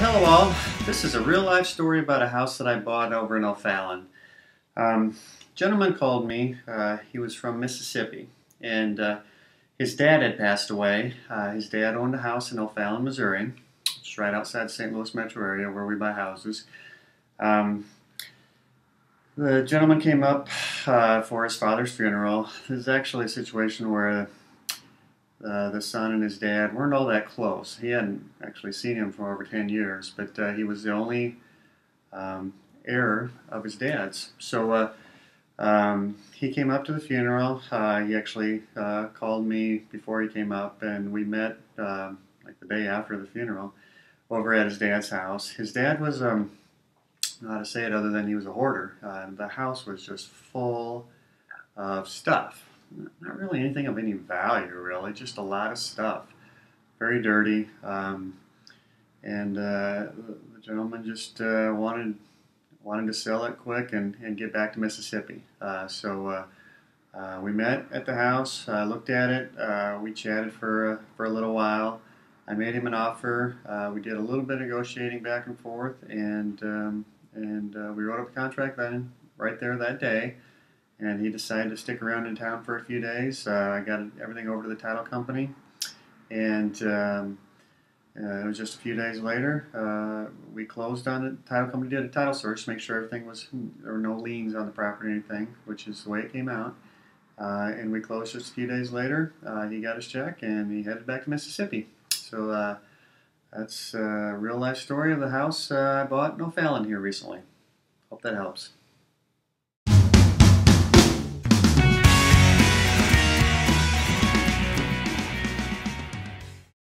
Hello all, this is a real life story about a house that I bought over in O'Fallon. Gentleman called me, he was from Mississippi, and his dad had passed away. His dad owned a house in O'Fallon, Missouri. It's right outside the St. Louis metro area where we buy houses. Um, the gentleman came up for his father's funeral. This is actually a situation where the son and his dad weren't all that close. He hadn't actually seen him for over 10 years, but he was the only heir of his dad's. So he came up to the funeral. He actually called me before he came up, and we met like the day after the funeral over at his dad's house. His dad was, I don't know how to say it other than he was a hoarder. The house was just full of stuff. Not really anything of any value, really, just a lot of stuff. Very dirty. And the gentleman just wanted to sell it quick and get back to Mississippi. So we met at the house, looked at it, we chatted for a little while. I made him an offer. We did a little bit of negotiating back and forth, and we wrote up a contract then, right there that day. And he decided to stick around in town for a few days. I got everything over to the title company, and it was just a few days later we closed on it. The title company did a title search to make sure everything was, there were no liens on the property or anything, which is the way it came out. And we closed just a few days later. He got his check and he headed back to Mississippi. So that's a real life story of the house I bought in O'Fallon here recently. Hope that helps.